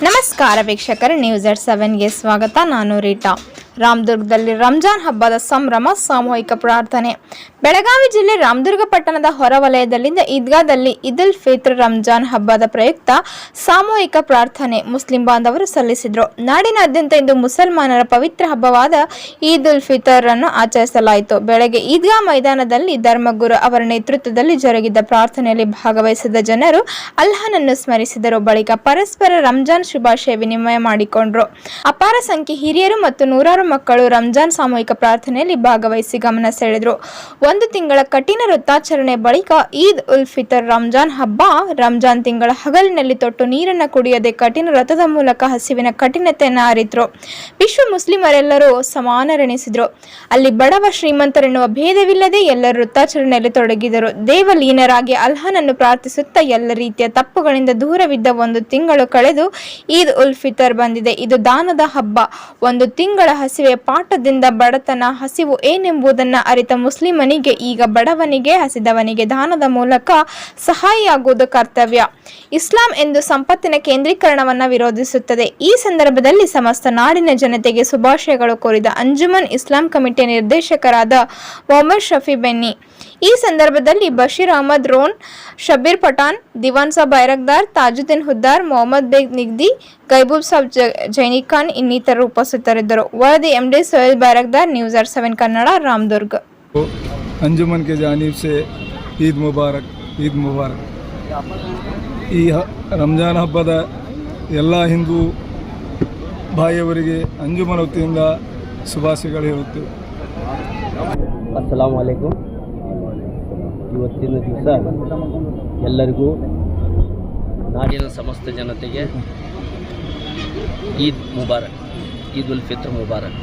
ನಮಸ್ಕಾರ ವೀಕ್ಷಕರೇ, ನ್ಯೂಸ್7ಗೆ ಸ್ವಾಗತ. ನಾನು ರೀಟಾ. ರಾಮದುರ್ಗದಲ್ಲಿ ರಂಜಾನ್ ಹಬ್ಬದ ಸಂಭ್ರಮ, ಸಾಮೂಹಿಕ ಪ್ರಾರ್ಥನೆ. ಬೆಳಗಾವಿ ಜಿಲ್ಲೆ ರಾಮದುರ್ಗ ಪಟ್ಟಣದ ಹೊರವಲಯದಲ್ಲಿದ್ದ ಈದ್ಗಾದಲ್ಲಿ ಈದ್ ಉಲ್ ಫಿತ್ರ್ ರಂಜಾನ್ ಹಬ್ಬದ ಪ್ರಯುಕ್ತ ಸಾಮೂಹಿಕ ಪ್ರಾರ್ಥನೆ ಮುಸ್ಲಿಂ ಬಾಂಧವರು ಸಲ್ಲಿಸಿದರು. ನಾಡಿನಾದ್ಯಂತ ಇಂದು ಮುಸಲ್ಮಾನರ ಪವಿತ್ರ ಹಬ್ಬವಾದ ಈದ್ ಉಲ್ ಫಿತರ್ ಅನ್ನು ಆಚರಿಸಲಾಯಿತು. ಬೆಳಗ್ಗೆ ಈದ್ಗಾ ಮೈದಾನದಲ್ಲಿ ಧರ್ಮಗುರು ಅವರ ನೇತೃತ್ವದಲ್ಲಿ ಜರುಗಿದ ಪ್ರಾರ್ಥನೆಯಲ್ಲಿ ಭಾಗವಹಿಸಿದ ಜನರು ಅಲ್ಲಾಹನನ್ನು ಸ್ಮರಿಸಿದರು. ಬಳಿಕ ಪರಸ್ಪರ ರಂಜಾನ್ ಶುಭಾಶಯ ವಿನಿಮಯ ಮಾಡಿಕೊಂಡರು. ಅಪಾರ ಸಂಖ್ಯೆ ಹಿರಿಯರು ಮತ್ತು ನೂರಾರು ಮಕ್ಕಳು ರಂಜಾನ್ ಸಾಮೂಹಿಕ ಪ್ರಾರ್ಥನೆಯಲ್ಲಿ ಭಾಗವಹಿಸಿ ಗಮನ ಸೆಳೆದರು. ಒಂದು ತಿಂಗಳ ಕಠಿಣ ವೃತ್ತಾಚರಣೆ ಬಳಿಕ ಈದ್ ಉಲ್ ಫಿತರ್ ರಂಜಾನ್ ಹಬ್ಬ. ರಂಜಾನ್ ತಿಂಗಳ ಹಗಲಿನಲ್ಲಿ ತೊಟ್ಟು ನೀರನ್ನು ಕುಡಿಯದೆ ಕಠಿಣ ವ್ರತದ ಮೂಲಕ ಹಸಿವಿನ ಕಠಿಣತೆಯನ್ನು ಅರಿತರು. ವಿಶ್ವ ಮುಸ್ಲಿಮರೆಲ್ಲರೂ ಸಮಾನರೆನಿಸಿದರು. ಅಲ್ಲಿ ಬಡವ ಶ್ರೀಮಂತರೆನ್ನುವ ಭೇದವಿಲ್ಲದೆ ಎಲ್ಲರೂ ವೃತ್ತಾಚರಣೆಯಲ್ಲಿ ತೊಡಗಿದರು. ದೇವಲೀನರಾಗಿ ಅಲ್ಲಾಹನನ್ನು ಪ್ರಾರ್ಥಿಸುತ್ತಾ ಎಲ್ಲ ರೀತಿಯ ತಪ್ಪುಗಳಿಂದ ದೂರವಿದ್ದ ಒಂದು ತಿಂಗಳು ಕಳೆದು ಈದ್ ಉಲ್ ಫಿತರ್ ಬಂದಿದೆ. ಇದು ದಾನದ ಹಬ್ಬ. ಒಂದು ತಿಂಗಳ ಹಸಿವೆಯ ಪಾಠದಿಂದ ಬಡತನ, ಹಸಿವು ಏನೆಂಬುದನ್ನು ಅರಿತ ಮುಸ್ಲಿಮನಿಗೆ ಈಗ ಬಡವನಿಗೆ, ಹಸಿದವನಿಗೆ ದಾನದ ಮೂಲಕ ಸಹಾಯಿಯಾಗುವುದು ಕರ್ತವ್ಯ. ಇಸ್ಲಾಂ ಎಂದು ಸಂಪತ್ತಿನ ಕೇಂದ್ರೀಕರಣವನ್ನು ವಿರೋಧಿಸುತ್ತದೆ. ಈ ಸಂದರ್ಭದಲ್ಲಿ ಸಮಸ್ತ ನಾಡಿನ ಜನತೆಗೆ ಶುಭಾಶಯಗಳು ಕೋರಿದ ಅಂಜುಮನ್ ಇಸ್ಲಾಂ ಕಮಿಟಿಯ ನಿರ್ದೇಶಕರಾದ ಮೊಹಮ್ಮದ್ ಶಫಿ ಬೆನ್ನಿ. ಈ ಸಂದರ್ಭದಲ್ಲಿ ಬಶೀರ್ ಅಹಮದ್ ರೋನ್, ಶಬೀರ್ ಪಠಾಣ್, ದಿವಾನ್ ಸಾಬ್ ಬೈರಕ್ದಾರ್, ತಾಜುದ್ದೀನ್ ಹುದ್ದಾರ್, ಮೊಹಮ್ಮದ್ ಬೇಗ್ ನಿಗ್ದಿ, ಗೈಬೂಬ್ ಸಾಬ್ ಜೈನಿಖಾನ್ ಇನ್ನಿತರರು ಉಪಸ್ಥಿತರಿದ್ದರು. ವರದಿ MD ಸೋಯಲ್ ಬೈರಕ್ದಾರ್, ನ್ಯೂಸ್7 ಕನ್ನಡ, ರಾಮದುರ್ಗ. अंजुमन के जानिब से ईद मुबारक. ಈ ರಂಜಾನ್ ಹಬ್ಬದ ಎಲ್ಲ ಹಿಂದೂ ಬಾಯಿಯವರಿಗೆ ಅಂಜುಮನ್ ವತಿಯಿಂದ ಶುಭಾಶಯಗಳು ಹೇಳುತ್ತೇವೆ. ಅಸ್ಸಲಾಮು ಅಲೈಕುಂ. ಇವತ್ತಿನ ದಿವಸ ಎಲ್ಲರಿಗೂ, ನಾಡಿನ ಸಮಸ್ತ ಜನತೆಗೆ ಈದ್ ಮುಬಾರಕ್, ಈದ್ ಉಲ್ ಫಿತ್ರ್ ಮುಬಾರಕ್.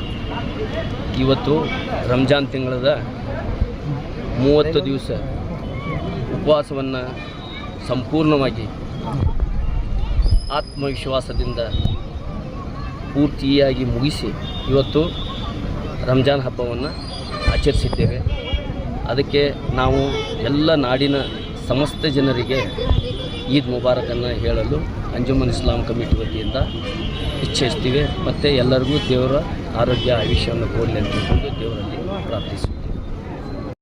ಇವತ್ತು ರಂಜಾನ್ ತಿಂಗಳದ 30 ದಿವಸ ಉಪವಾಸವನ್ನು ಸಂಪೂರ್ಣವಾಗಿ ಆತ್ಮವಿಶ್ವಾಸದಿಂದ ಪೂರ್ತಿಯಾಗಿ ಮುಗಿಸಿ ಇವತ್ತು ರಂಜಾನ್ ಹಬ್ಬವನ್ನು ಆಚರಿಸಿದ್ದೇವೆ. ಅದಕ್ಕೆ ನಾವು ಎಲ್ಲ ನಾಡಿನ ಸಮಸ್ತ ಜನರಿಗೆ ಈದ್ ಮುಬಾರಕನ್ನು ಹೇಳಲು ಅಂಜುಮನ್ ಇಸ್ಲಾಂ ಕಮಿಟಿ ವತಿಯಿಂದ ಇಚ್ಛಿಸ್ತೀವಿ. ಮತ್ತು ಎಲ್ಲರಿಗೂ ದೇವರ ಆರೋಗ್ಯ ಆಯುಷ್ಯವನ್ನು ಕೊಡಲಿ ಅಂತ ದೇವರಲ್ಲಿ ಪ್ರಾರ್ಥಿಸ್ತೀವಿ.